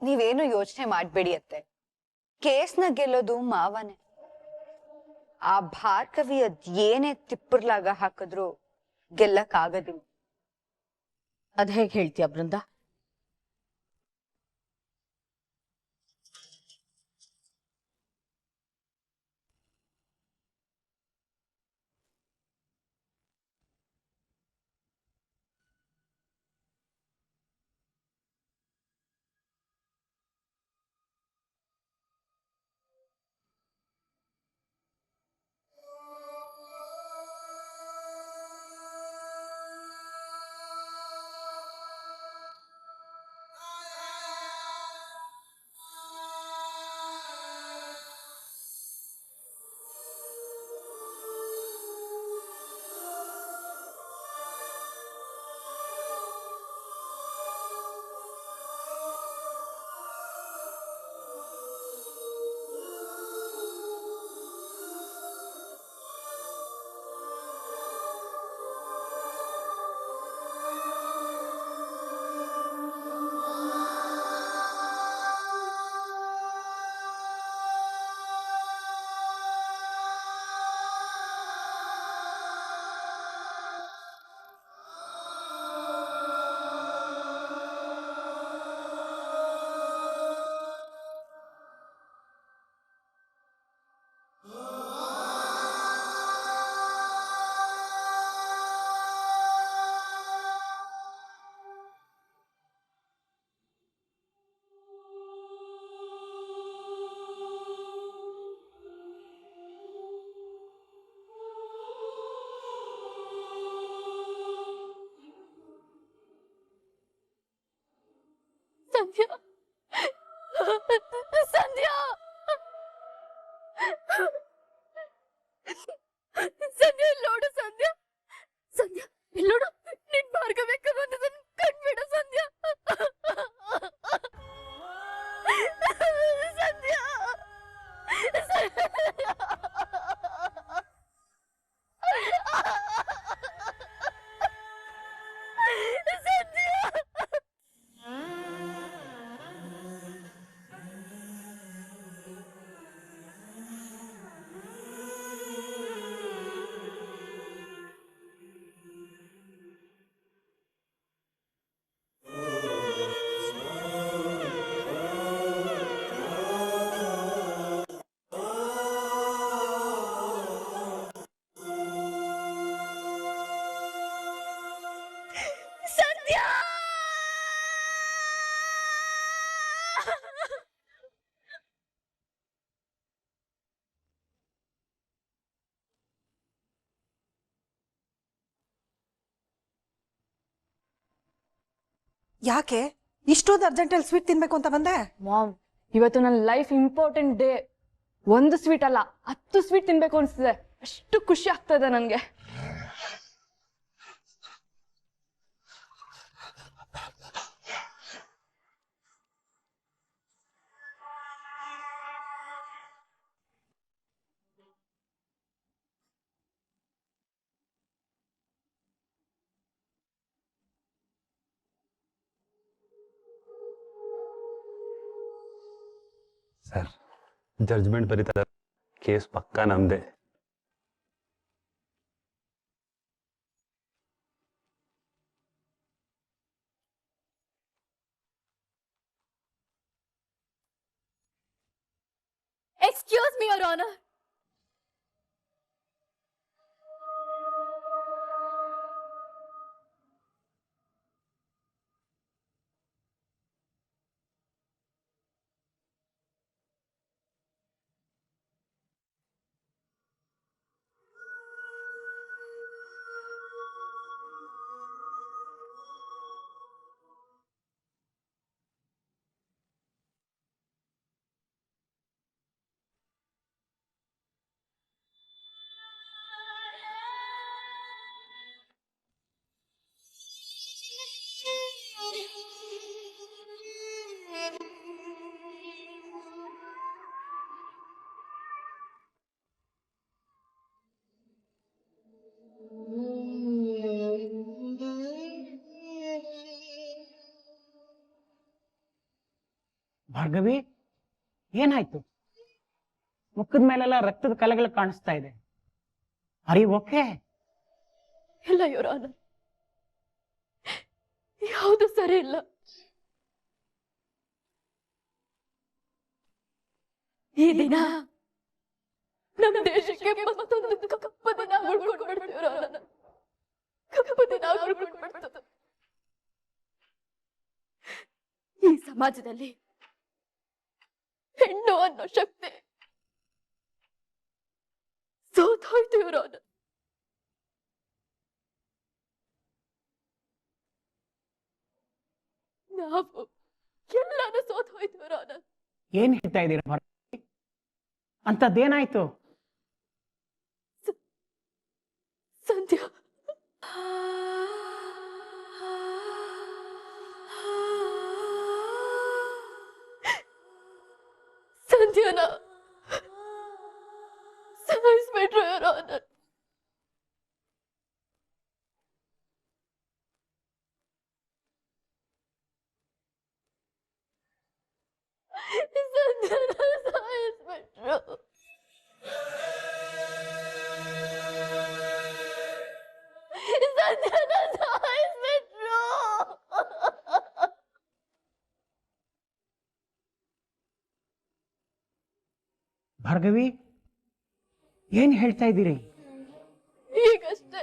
ನೀವೇನು ಯೋಚನೆ ಮಾಡ್ಬೇಡಿ ಅತ್ತೆ. ಕೇಸ್ನ ಗೆಲ್ಲೋದು ಮಾವನೇ. ಆ ಭಾರ್ಗವಿ ಏನೇ ತಿಪ್ಪರ್ಲಾಗ ಹಾಕಿದ್ರು ಗೆಲ್ಲಕ್ ಆಗದಿಲ್ಲ. ಅದ್ ಹೇಗೆ ಹೇಳ್ತೀಯ ಬೃಂದ? ಸಂಧ್ಯಾ, ಸಂಧ್ಯಾ, ಸಂಧ್ಯಾ ಇಲ್ಲೋಡು. ಸಂಧ್ಯಾ, ಸಂಧ್ಯಾ ಇಲ್ಲೋಡು. ನಿನ್ ಭಾರ್ಗವಿಕ ಬಂದದನ್ನ ಕಂಡ್ಬಿಡು ಸಂಧ್ಯಾ. ಸಂಧ್ಯಾ, ಸಂಧ್ಯಾ. ಯಾಕೆ ಇಷ್ಟೊಂದು ಅರ್ಜೆಂಟಲ್ಲಿ ಸ್ವೀಟ್ ತಿನ್ಬೇಕು ಅಂತ ಬಂದೆ? ಮಾಮ್, ಇವತ್ತು ನನ್ನ ಲೈಫ್ ಇಂಪಾರ್ಟೆಂಟ್ ಡೇ. ಒಂದು ಸ್ವೀಟ್ ಅಲ್ಲ, 10 ಸ್ವೀಟ್ ತಿನ್ಬೇಕು ಅನ್ಸ್ತಿದೆ. ಅಷ್ಟು ಖುಷಿ ಆಗ್ತಾ ಇದೆ ನನ್ಗೆ. ಸರ್, ಜಡ್ಜ್ಮೆಂಟ್ ಬರೀತಾರೆ. ಕೇಸ್ ಪಕ್ಕಾ ನಮ್ದೆ. Excuse me your honour. Bhargavi, ಏನಾಯ್ತು? ಮುಖದ ಮೇಲೆಲ್ಲ ರಕ್ತದ ಕಲೆಗಳು ಕಾಣಿಸ್ತಾ ಇದೆ. ಅರಿ ಓಕೆ? ಇಲ್ಲ ಯುವರ್ ಆನರ್, ಯಾವುದು ಸರಿ ಇಲ್ಲ. ಈ ದಿನ ನಮ್ಮ ದೇಶಕ್ಕೆ ಮತ್ತೊಂದು ಕಪ್ಪು ದಿನ ಉಳ್ಕೊಂಡ್ಬಿಡ್ತು ಯುವರ್ ಆನರ್. ಕಪ್ಪು ದಿನ ಉಳ್ಕೊಂಡ್ಬಿಡ್ತು. ಈ ಸಮಾಜದಲ್ಲಿ ಹೆಣ್ಣು ಅನ್ನೋ ಶಕ್ತಿ ಸೋತೋಯ್ತು ಯುವರ್ ಆನರ್. ನಾವು ಎಲ್ಲಾನು ಸೋತ್ ಹೋಯ್ತು ಯುವರ್ ಆನರ್. ಏನ್ ಹೇಳ್ತಾ ಇದ್ದೀರಾ ಭಾರ್ಗವಿ? ಅಂತದ್ದೇನಾಯ್ತು? ಸಂಧ್ಯಾ ಸಂಧ್ಯಾನ ಸಾಯಿಸ್ಬಿಟ್ರು ಯುವರ್ ಆನರ್. ಸಂಧ್ಯಾನ ಸಾಯಿಸ್ಬಿಟ್ರು. ಸಂಧ್ಯಾನ ಸಾಯಿಸ್ಬಿಟ್ರು. ಭಾರ್ಗವಿ, ಏನ್ ಹೇಳ್ತಾ ಇದ್ದೀರಿ? ಈಗಷ್ಟೇ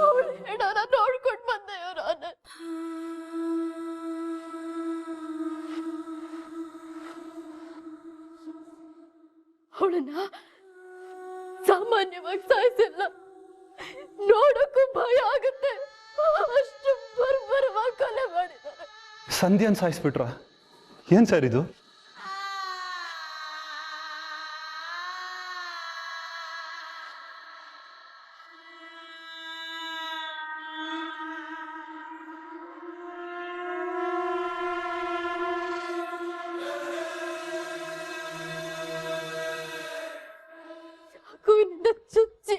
ಅವಳ ಹೆಣನ ನೋಡ್ಕೊಂಡು ಬಂದೆ ಯುವರ್ ಆನರ್. ಅವಳನ್ನ ಸಾಮಾನ್ಯವಾಗಿ ಸಾಯಿಸಿಲ್ಲ, ನೋಡಕ್ಕೂ ಭಯ ಆಗುತ್ತೆ, ಅಷ್ಟು ಬರ್ಬರವಾಗಿ ಕೊಲೆ ಮಾಡಿದ್ದಾರೆ. ಸಂಧ್ಯಾನ್ ಸಾಯಿಸ್ಬಿಟ್ರ? ಏನ್ ಸರ್ ಇದು? ಚಾಕುವಿನಿಂದ ಚುಚ್ಚಿ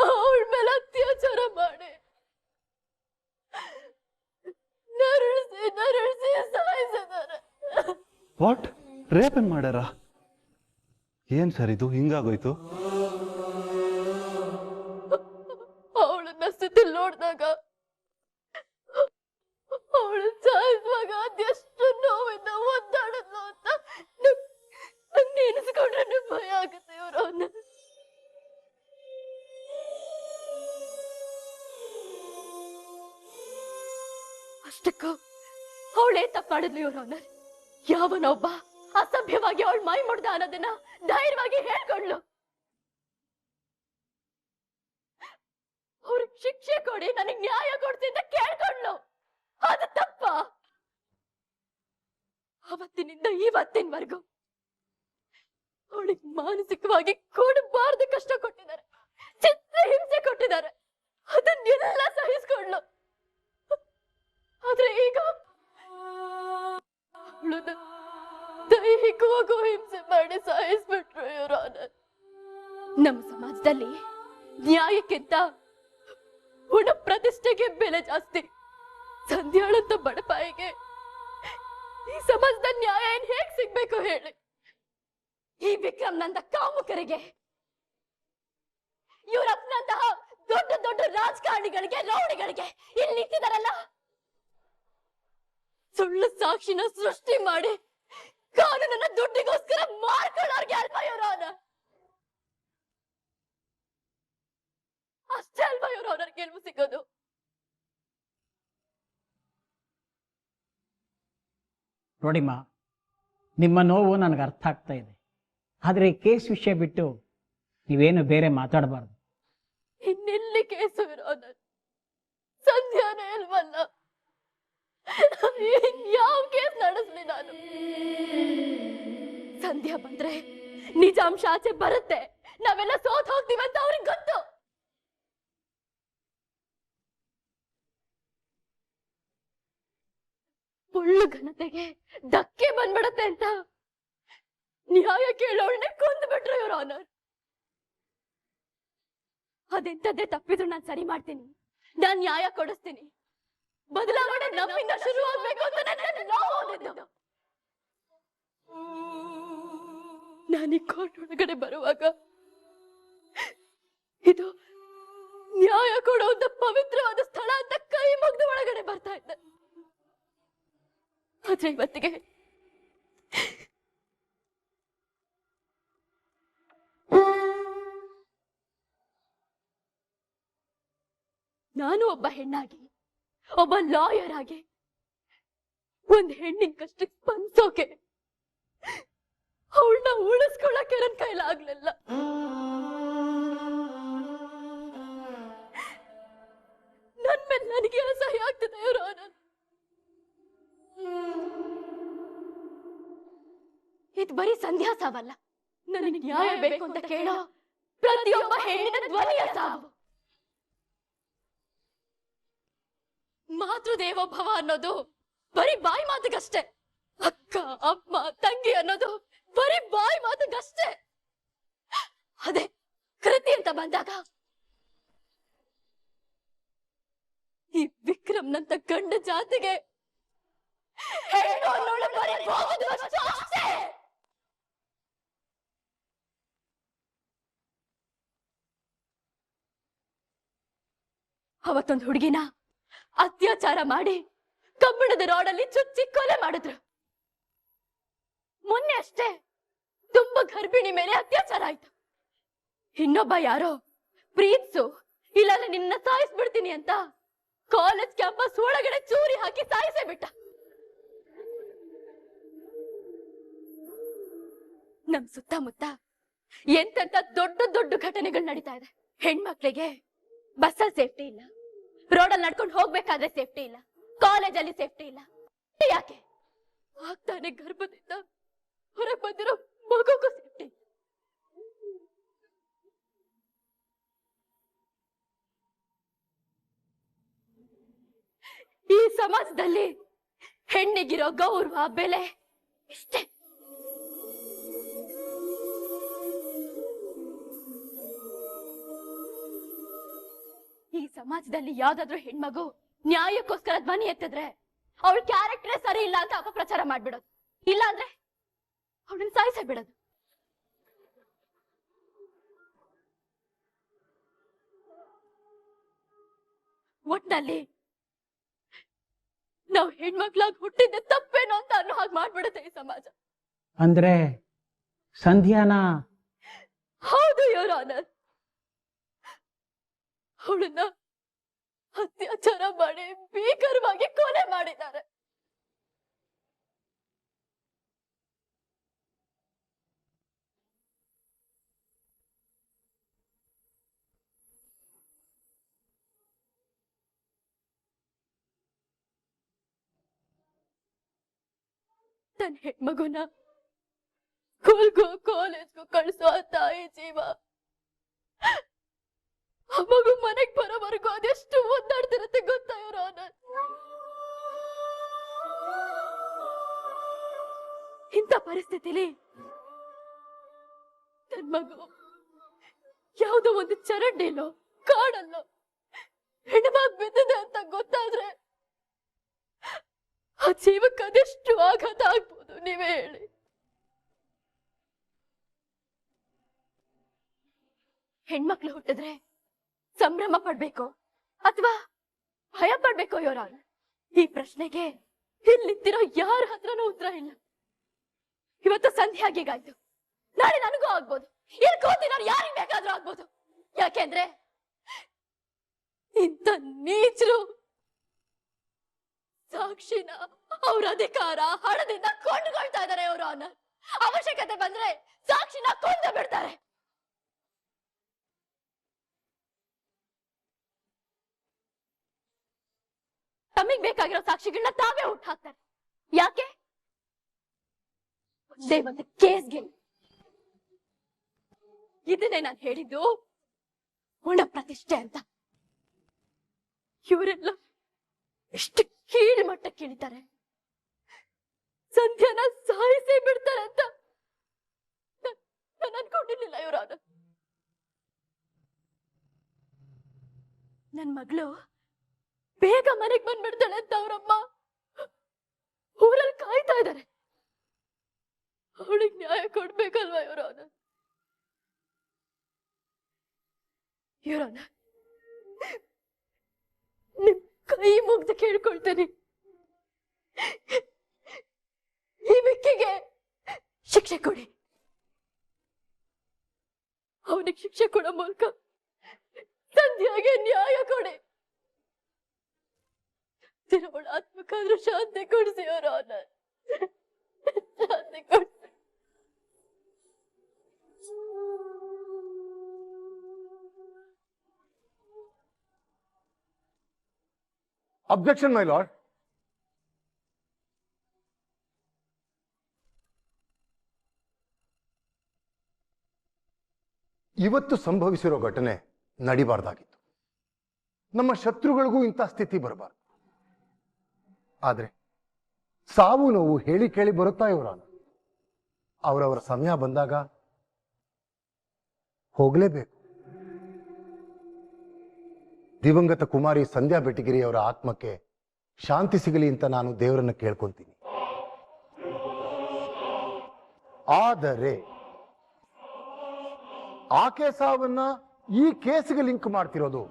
ಅವಳ ಮೇಲೆ ಅತ್ಯಾಚಾರ ಮಾಡಿ ನರಳಿಸಿ ಸಾಯಿಸಿದ್ದಾರೆ. ವಾಟ್? ರೇಪ್ ಏನ್ ಮಾಡ್ಯಾರ? ಏನ್ ಸರ್ ಇದು ಹಿಂಗಾಗೋಯ್ತು? ಅವಳನ್ನ ಸ್ಥಿತಿ ನೋಡಿದಾಗ ಅವಳು ಸಾಯಿಸುವಾಗ ಅದೆಷ್ಟು ನೋವಿಂದ ಒದ್ದಾಡದ್ಲು ಅಂತ ನಂಗೆ ನೆನೆಸ್ಕೊಂಡ್ರೆ ಭಯ ಆಗುತ್ತೆ ಯುವರ್ ಆನರ್. ಅಷ್ಟಕ್ಕೂ ಅವಳೇ ತಪ್ಪು ಮಾಡಿದ್ಲು ಯುವರ್ ಆನರ್. ಯಾವನೊಬ್ಬ ಅಸಭ್ಯವಾಗಿ ಅವಳು ಮೈ ಮುಡ್ದ ಅನ್ನೋದನ್ನ ಧೈರ್ಯವಾಗಿ ಹೇಳ್ಕೊಂಡ್ಲು. ಅವ್ರಿಗೆ ಶಿಕ್ಷೆ ಕೊಡಿ, ನನಗೆ ನ್ಯಾಯ ಕೊಡ್ಸಿ ಅಂತ ಕೇಳ್ಕೊಂಡ್ಲು. ಅದು ತಪ್ಪ? ಅವತ್ತಿನಿಂದ ಇವತ್ತಿನವರೆಗೂ ಅವಳಿಗೆ ಮಾನಸಿಕವಾಗಿ ಕೊಡಬಾರ್ದು ಕಷ್ಟ ಕೊಟ್ಟಿದ್ದಾರೆ, ಚಿತ್ರ ಹಿಂಸೆ ಕೊಟ್ಟಿದ್ದಾರೆ. ಅದನ್ನೆಲ್ಲ ಸಹಿಸ್ಕೊಂಡ್ಲು. ಆದ್ರೆ ಈಗ ಅವಳನ್ನ ದೈಹಿಕವಾಗೂ ಹಿಂಸೆ ಮಾಡಿ ಸಾಯಿಸ್ಬಿಟ್ರು ಯುವರ್ ಆನರ್. ನಮ್ಮ ಸಮಾಜದಲ್ಲಿ ನ್ಯಾಯಕ್ಕಿಂತ ಗುಣ ಪ್ರತಿಷ್ಠೆಗೆ ಬೆಲೆ ಜಾಸ್ತಿ. ಸಂಧ್ಯಾಳಂತ ಬಡಪಾಯಿಗೆ ಈ ಸಮಾಜದ ನ್ಯಾಯ ಏನ್ ಹೇಗ್ ಸಿಗ್ಬೇಕು ಹೇಳಿ? ಈ ವಿಕ್ರಮ್ನಂತ ಕಾಮುಕರಿಗೆ, ಯುವರಪ್ಪನಂತಹ ದೊಡ್ಡ ದೊಡ್ಡ ರಾಜಕಾರಣಿಗಳಿಗೆ, ರೌಡಿಗಳಿಗೆ ಇಲ್ಲಿ ನಿಂತಿದಾರಲ್ಲ, ಸುಳ್ಳು ಸಾಕ್ಷಿನ ಸೃಷ್ಟಿ ಮಾಡಿ ಕಾನೂನನ್ನ ದುಡ್ಡಿಗೋಸ್ಕರ ಮಾಡ್ಕೊಳ್ಳೋರ್ಗೆ ಅಲ್ವಾ ಯುವರ್ ಆನರ್? ಅಷ್ಟೇ ಅಲ್ವಾ ಯುವರ್ ಆನರ್ ಗೆಲುವು ಸಿಗೋದು? ನೋಡಿಮ್ಮ, ನಿಮ್ಮ ನೋವು ನನಗೆ ಅರ್ಥ ಆಗ್ತಾ ಇದೆ. ಆದರೆ ಈ ಕೇಸ್ ವಿಷಯ ಬಿಟ್ಟು ನೀವೇನು ಬೇರೆ ಮಾತಾಡಬಾರ್ದು. ಇನ್ನೆಲ್ಲಿ ಕೇಸು ಯುವರ್ ಆನರ್? ಸಂಧ್ಯಾನೇ ಇಲ್ವಲ್ಲ, ಯಾವ ಕೇಸ್ ನಡೆಸ್ಲಿ ನಾನು? ಸಂಧ್ಯಾ ಬಂದ್ರೆ ನಿಜಾಂಶ ಆಚೆ ಬರುತ್ತೆ, ನಾವೆಲ್ಲ ಸೋತ್ ಹೋಗ್ತೀವಿ ಅಂತ ಅವ್ರಿಗೆ ಗೊತ್ತು. ಸುಳ್ಳು ಘನತೆಗೆ ಧಕ್ಕೆ ಬಂದ್ಬಿಡತ್ತೆ ಅಂತ ನ್ಯಾಯ ಕೇಳೋಳನ್ನೇ ಕೊಂದು ಬಿಟ್ರು ಯುವರ್ ಆನರ್. ಅದೆಂತದ್ದೇ ತಪ್ಪಿದ್ರು ನಾನು ಸರಿ ಮಾಡ್ತೀನಿ, ನಾನ್ ನ್ಯಾಯ ಕೊಡಿಸ್ತೀನಿ. ಬದಲಾವಣೆ ನಮ್ಮಿಂದ ಶುರು ಆಗ್ಬೇಕು ಅಂತ ನನ್ನ ನಾವು ಓದಿದ್ದು. ನಾನು ಈ ಕೋರ್ಟ್ ಒಳಗಡೆ ಬರುವಾಗ ಇದು ನ್ಯಾಯ ಕೊಡುವಂತ ಪವಿತ್ರವಾದ ಸ್ಥಳ ಅಂತ ಕೈ ಮುಗ್ದು ಒಳಗಡೆ ಬರ್ತಾ ಇದ್ದೆ. ಆದ್ರೆ ಇವತ್ತಿಗೆ ನಾನು ಒಬ್ಬ ಹೆಣ್ಣಾಗಿ, ಒಬ್ಬ ಲಾಯರ್ ಆಗಿ ಒಂದ್ ಹೆಣ್ಣಿನ ಕಷ್ಟಕ್ಕೆ ಸ್ಪಂದಿಸೋಕೆ, ಅವಳನ್ನ ಉಳಿಸ್ಕೊಳಕ್ಕೆ ನನ್ನ ಕೈಲಾಗ್ಲಿಲ್ಲ. ನನ್ ಮೇಲೆ ನನಗೆ ಅಸಹ್ಯ ಆಗ್ತದೆ. ಇದು ಬರೀ ಸಂಧ್ಯಾ ಸಾವಲ್ಲ, ನನಗೆ ನ್ಯಾಯ ಬೇಕು ಅಂತ ಕೇಳೋ ಪ್ರತಿಯೊಬ್ಬ ಹೆಣ್ಣಿನ ಧ್ವನಿಯ ಸಾವು. ಮಾತೃದೇವೋಭವ ಅನ್ನೋದು ಬರೀ ಬಾಯಿ ಮಾತಿಗಷ್ಟೇ. ಅಕ್ಕ, ಅಮ್ಮ, ತಂಗಿ ಅನ್ನೋದು ಬರೀ ಬಾಯಿ ಮಾತಿಗಷ್ಟೇ. ಅದೇ ಕೃತಿ ಅಂತ ಬಂದಾಗ ಈ ವಿಕ್ರಮ್ನಂತ ಗಂಡ ಜಾತಿಗೆ ಹೆಣ್ಣು ಅನ್ನೋಳು ಬರೀ ಭೋಗದಷ್ಟು ಅಷ್ಟೇ. ಅವತ್ತೊಂದು ಹುಡುಗಿನ ಅತ್ಯಾಚಾರ ಮಾಡಿ ಕಬ್ಬಿಣದ ರೋಡಲ್ಲಿ ಚುಚ್ಚಿ ಕೊಲೆ ಮಾಡಿದ್ರು. ಮೊನ್ನೆ ಅಷ್ಟೇ ತುಂಬಾ ಗರ್ಭಿಣಿ ಮೇಲೆ ಅತ್ಯಾಚಾರ ಆಯ್ತು. ಇನ್ನೊಬ್ಬ ಯಾರೋ ಪ್ರೀತ್ಸು, ಇಲ್ಲಾಂದ್ರೆ ನಿನ್ನ ಸಾಯಿಸ್ಬಿಡ್ತೀನಿ ಅಂತ ಕಾಲೇಜ್ ಕ್ಯಾಂಪಸ್ ಒಳಗಡೆ ಚೂರಿ ಹಾಕಿ ಸಾಯಿಸೇ ಬಿಟ್ಟ. ನಮ್ ಸುತ್ತಮುತ್ತ ಎಂತೆಂತ ದೊಡ್ಡ ದೊಡ್ಡ ಘಟನೆಗಳು ನಡೀತಾ ಇದೆ. ಹೆಣ್ಮಕ್ಳಿಗೆ ಬಸ್ಸಲ್ಲಿ ಸೇಫ್ಟಿ ಇಲ್ಲ, ರೋಡಲ್ಲಿ ನಡ್ಕೊಂಡು ಹೋಗ್ಬೇಕಾದ್ರೆ ಸೇಫ್ಟಿ ಇಲ್ಲ, ಕಾಲೇಜಲ್ಲಿ ಸೇಫ್ಟಿ ಇಲ್ಲ. ಯಾಕೆ? ಆಗ್ತಾನೆ ಗರ್ಭದಿಂದ ಹೊರಗೆ ಬಂದಿರೋ ಮಗುಗೂ ಸೇಫ್ಟಿ. ಈ ಸಮಾಜದಲ್ಲಿ ಹೆಣ್ಣಿಗಿರೋ ಗೌರವ, ಬೆಲೆ ಇಷ್ಟೇ. ಈ ಸಮಾಜದಲ್ಲಿ ಯಾವ್ದಾದ್ರು ಹೆಣ್ಮಗು ನ್ಯಾಯಕ್ಕೋಸ್ಕರ ಧ್ವನಿ ಎತ್ತಿದ್ರೆ ಅವಳ ಕ್ಯಾರೆಕ್ಟರೇ ಸರಿ ಇಲ್ಲ ಅಂತ ಅಪಪ್ರಚಾರ ಮಾಡ್ಬಿಡೋದು, ಇಲ್ಲ ಅಂದ್ರೆ ಅವಳನ್ನ ಸಾಯಿಸೇ ಬಿಡೋದು. ಒಟ್ನಲ್ಲಿ ನಾವು ಹೆಣ್ಮಕ್ಳಾಗಿ ಹುಟ್ಟಿದ್ದೆ ತಪ್ಪೇನೋ ಅಂತ ಅನ್ನೋ ಹಾಗೆ ಮಾಡ್ಬಿಡುತ್ತೆ ಈ ಸಮಾಜ. ಅಂದ್ರೆ ಸಂಧ್ಯಾನ? ಹೌದು ಯುವರ್ ಆನರ್. ಅವಳನ್ನ ಅತ್ಯಾಚಾರ ಮಾಡಿ ಭೀಕರವಾಗಿ ಕೊಲೆ ಮಾಡಿದ್ದಾರೆ. ತನ್ನ ಹೆಣ್ಮಗುನ ಸ್ಕೂಲ್ಗೂ ಕಾಲೇಜ್ಗೂ ಕಳಿಸೋ ತಾಯಿ ಜೀವ ಆ ಮಗು ಮನೆಗ್ ಬರೋವರೆಗೂ ಅದೆಷ್ಟು ಒದ್ದಾಡ್ತಿರತ್ತೆ ಗೊತ್ತಾ ಇವ್ರ ಆನರ್. ಇಂಥ ಪರಿಸ್ಥಿತಿಲಿ ನನ್ ಮಗು ಯಾವುದೋ ಒಂದು ಚರಂಡಿಲೋ ಕಾಡಲ್ಲೋ ಹೆಣ್ಮಾಗ್ ಬಿದ್ದಿದೆ ಅಂತ ಗೊತ್ತಾದ್ರೆ ಆ ಜೀವಕ್ಕೆ ಅದೆಷ್ಟು ಆಘಾತ ಆಗ್ಬೋದು ನೀವೇ ಹೇಳಿ. ಹೆಣ್ಮಕ್ಳು ಹುಟ್ಟಿದ್ರೆ ಸಂಭ್ರಮ ಪಡ್ಬೇಕು ಅಥವಾ ಭಯ ಪಡ್ಬೇಕು ಯುವರ್ ಆನರ್? ಈ ಪ್ರಶ್ನೆಗೆ ಇಲ್ಲಿತ್ತಿರೋ ಯಾರ ಹತ್ರನೂ ಉತ್ತರ ಇಲ್ಲ. ಇವತ್ತು ಸಂಧ್ಯಾಗಿಗಾಯ್ತು, ನಾಳೆ ನನಗೂ ಆಗ್ಬೋದು, ಇಲ್ಲಿ ಕೂತಿರೋರು ಯಾರಿಗೆ ಬೇಕಾದ್ರೂ ಆಗ್ಬೋದು. ಯಾಕೆಂದ್ರೆ ಇಂಥ ನೀಚರು ಸಾಕ್ಷಿನ ಅವ್ರ ಅಧಿಕಾರ ಹಣದಿಂದ ಕೊಂಡುಕೊಳ್ತಾ ಇದ್ದಾರೆ ಯುವರ್ ಆನರ್. ಅವಶ್ಯಕತೆ ಬಂದ್ರೆ ಸಾಕ್ಷಿನ ಕೊಂದು ಬಿಡ್ತಾರೆ. ತಮಗ್ ಬೇಕಾಗಿರೋ ಸಾಕ್ಷಿಗಳನ್ನ ತಾವೇ ಹುಟ್ಟು ಹಾಕ್ತಾರೆ. ಯಾಕೆ? ಒಂದೇ ಒಂದು ಕೇಸ್ಗೆ. ಇದನ್ನೇ ನಾನು ಹೇಳಿದ್ದು ಒಣ ಪ್ರತಿಷ್ಠೆ ಅಂತ. ಇವರೆಲ್ಲ ಎಷ್ಟು ಕೀಳು ಮಟ್ಟಕ್ಕೆ ಇಳಿತಾರೆ, ಸಂಧ್ಯಾನ ಸಾಯಿಸೇ ಬಿಡ್ತಾರೆ ಅಂತ ನಾನು ಅನ್ಕೊಂಡಿರ್ಲಿಲ್ಲ ಯುವರ್ ಆನರ್. ನನ್ ಮಗಳು ಬೇಗ ಮನೆಗ್ ಬಂದ್ಬಿಡ್ತಾಳೆ ಅಂತ ಅವ್ರಮ್ಮ ಊರಲ್ಲಿ ಕಾಯ್ತಾ ಇದ್ದಾರೆ. ಅವಳಿಗೆ ನ್ಯಾಯ ಕೊಡ್ಬೇಕಲ್ವಾ ಇವರವನ? ಇವರವನ ನಿಮ್ ಕೈ ಮುಗ್ದು ಕೇಳ್ಕೊಳ್ತೇನೆ, ಈ ವಿಕ್ಕಿಗೆ ಶಿಕ್ಷೆ ಕೊಡಿ. ಅವನಿಗೆ ಶಿಕ್ಷೆ ಕೊಡೋ ಮೂಲಕ ಸಂಧ್ಯಾಗೆ ನ್ಯಾಯ ಕೊಡಿ. ಅವಳ ಆತ್ಮಕ್ಕಾದ್ರೂ ಶಾಂತಿ ಕೊಡಿಸಿ ಅವರವನ, ಶಾಂತಿ ಕೊಡಿಸಿ. Objection my lord. ಇವತ್ತು ಸಂಭವಿಸಿರೋ ಘಟನೆ ನಡಿಬಾರ್ದಾಗಿತ್ತು. ನಮ್ಮ ಶತ್ರುಗಳಿಗೂ ಇಂಥ ಸ್ಥಿತಿ ಬರಬಾರ್ದು. ಆದ್ರೆ ಸಾವು ನೋವು ಹೇಳಿ ಕೇಳಿ ಬರುತ್ತಾ ಇವರಾನ. ಅವರವರ ಸಮಯ ಬಂದಾಗ ಹೋಗಲೇಬೇಕು. ದಿವಂಗತ ಕುಮಾರಿ ಸಂಧ್ಯಾ ಬೆಟಗಿರಿ ಅವರ ಆತ್ಮಕ್ಕೆ ಶಾಂತಿ ಸಿಗಲಿ ಅಂತ ನಾನು ದೇವರನ್ನ ಕೇಳ್ಕೊಂತೀನಿ. ಆದರೆ ಆಕೆ ಸಾವನ್ನ ಈ ಕೇಸಿಗೆ ಲಿಂಕ್ ಮಾಡ್ತಿರೋದು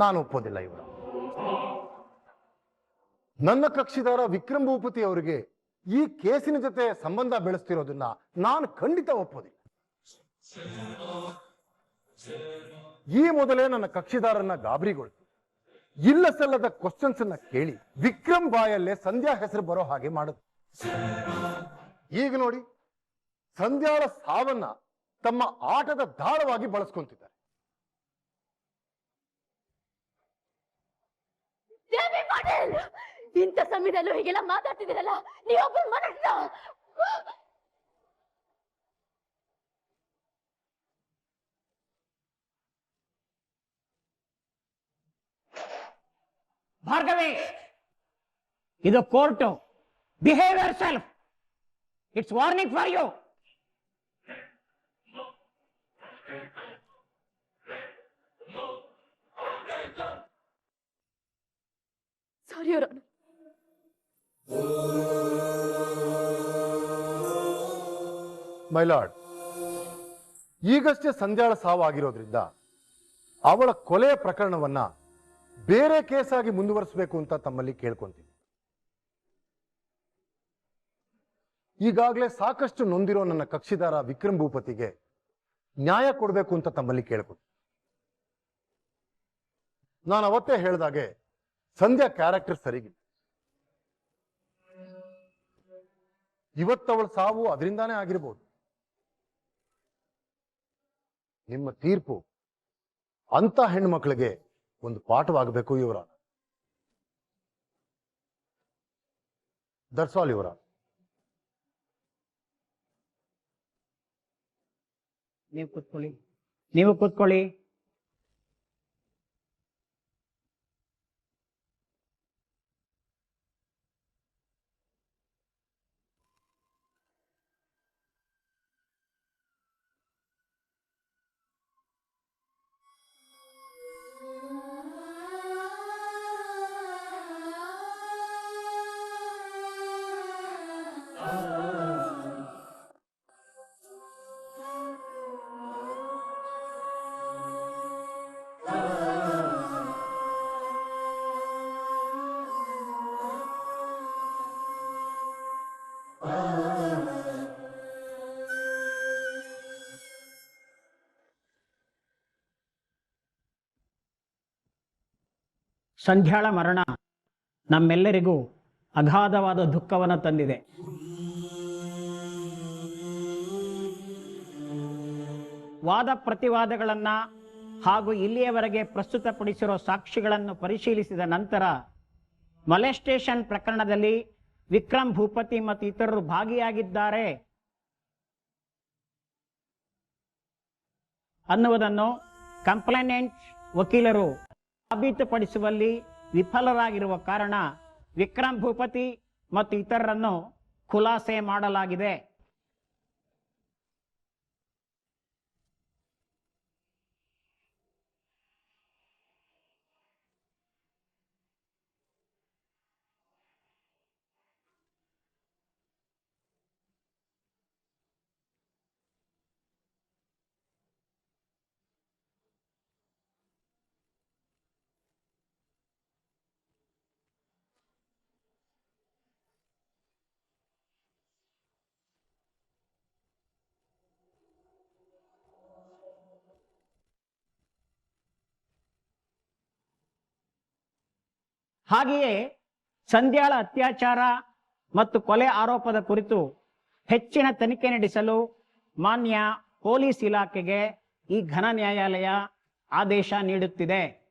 ನಾನು ಒಪ್ಪೋದಿಲ್ಲ. ಇವರ ನನ್ನ ಕಕ್ಷಿದಾರ ವಿಕ್ರಮ್ ಭೂಪತಿ ಅವರಿಗೆ ಈ ಕೇಸಿನ ಜೊತೆ ಸಂಬಂಧ ಬೆಳೆಸ್ತಿರೋದನ್ನ ನಾನು ಖಂಡಿತ ಒಪ್ಪೋದಿಲ್ಲ. ಈ ಮೊದಲೇ ನನ್ನ ಕಕ್ಷಿದಾರನ್ನ ಗಾಬರಿಗೊಳಿಸಿ ಇಲ್ಲ ಸಲ್ಲದ ಕ್ವಶನ್ಸ್ ಅನ್ನ ಕೇಳಿ ವಿಕ್ರಮ್ ಬಾಯಲ್ಲೇ ಸಂಧ್ಯಾ ಹೆಸರು ಬರೋ ಹಾಗೆ ಮಾಡುದು. ಈಗ ನೋಡಿ, ಸಂಧ್ಯಾಳ ಸಾವನ್ನ ತಮ್ಮ ಆಟದ ದಾಳವಾಗಿ ಬಳಸ್ಕೊಂತಿದ್ದಾರೆ. ಇಂಥ ಸಮಯದಲ್ಲೂ ಹೀಗೆಲ್ಲ ಮಾತಾಡ್ತಿದ್ದೀರಲ್ಲ, ನೀವೊಬ್ಬರು ಮನುಷ್ಯ. ಭಾರ್ಗವಿ, ಇದು court. Behave yourself. It's warning for you. Sorry ಅವರ ಮೈ ಲಾರ್ಡ್, ಈಗಷ್ಟೇ ಸಂಧ್ಯಾಳ ಸಾವಾಗಿರೋದ್ರಿಂದ ಅವಳ ಕೊಲೆಯ ಪ್ರಕರಣವನ್ನ ಬೇರೆ ಕೇಸಾಗಿ ಮುಂದುವರಿಸಬೇಕು ಅಂತ ತಮ್ಮಲ್ಲಿ ಕೇಳ್ಕೊಂತೀನಿ. ಈಗಾಗಲೇ ಸಾಕಷ್ಟು ನೊಂದಿರೋ ನನ್ನ ಕಕ್ಷಿದಾರ ವಿಕ್ರಮ್ ಭೂಪತಿಗೆ ನ್ಯಾಯ ಕೊಡಬೇಕು ಅಂತ ತಮ್ಮಲ್ಲಿ ಕೇಳ್ಕೊಂತೀನಿ. ನಾನು ಅವತ್ತೇ ಹೇಳಿದಾಗೆ ಸಂಧ್ಯಾ ಕ್ಯಾರೆಕ್ಟರ್ ಸರಿಗಿಲ್ಲ. ಇವತ್ತವಳ ಸಾವು ಅದರಿಂದಾನೇ ಆಗಿರ್ಬೋದು. ನಿಮ್ಮ ತೀರ್ಪು ಅಂತ ಹೆಣ್ಮಕ್ಳಿಗೆ ಒಂದು ಪಾಠವಾಗಬೇಕು ಇವರ. ದಟ್ಸ್ ಆಲ್ ಇವರ. ನೀವು ಕೂತ್ಕೊಳ್ಳಿ, ನೀವು ಕೂತ್ಕೊಳ್ಳಿ. ಸಂಧ್ಯಾಳ ಮರಣ ನಮ್ಮೆಲ್ಲರಿಗೂ ಅಗಾಧವಾದ ದುಃಖವನ್ನು ತಂದಿದೆ. ವಾದ ಪ್ರತಿವಾದಗಳನ್ನು ಹಾಗೂ ಇಲ್ಲಿಯವರೆಗೆ ಪ್ರಸ್ತುತಪಡಿಸಿರೋ ಸಾಕ್ಷಿಗಳನ್ನು ಪರಿಶೀಲಿಸಿದ ನಂತರ ಮೊಲೆಸ್ಟೇಷನ್ ಪ್ರಕರಣದಲ್ಲಿ ವಿಕ್ರಮ್ ಭೂಪತಿ ಮತ್ತು ಇತರರು ಭಾಗಿಯಾಗಿದ್ದಾರೆ ಅನ್ನುವುದನ್ನು ಕಂಪ್ಲೇನೆಂಟ್ ವಕೀಲರು ಸಾಬೀತುಪಡಿಸುವಲ್ಲಿ ವಿಫಲರಾಗಿರುವ ಕಾರಣ ವಿಕ್ರಮ್ ಭೂಪತಿ ಮತ್ತು ಇತರರನ್ನು ಖುಲಾಸೆ ಮಾಡಲಾಗಿದೆ. ಹಾಗೆಯೇ ಸಂಧ್ಯಾಳ ಅತ್ಯಾಚಾರ ಮತ್ತು ಕೊಲೆ ಆರೋಪದ ಕುರಿತು ಹೆಚ್ಚಿನ ತನಿಖೆ ನಡೆಸಲು ಮಾನ್ಯ ಪೊಲೀಸ್ ಇಲಾಖೆಗೆ ಈ ಘನ ನ್ಯಾಯಾಲಯ ಆದೇಶ ನೀಡುತ್ತಿದೆ.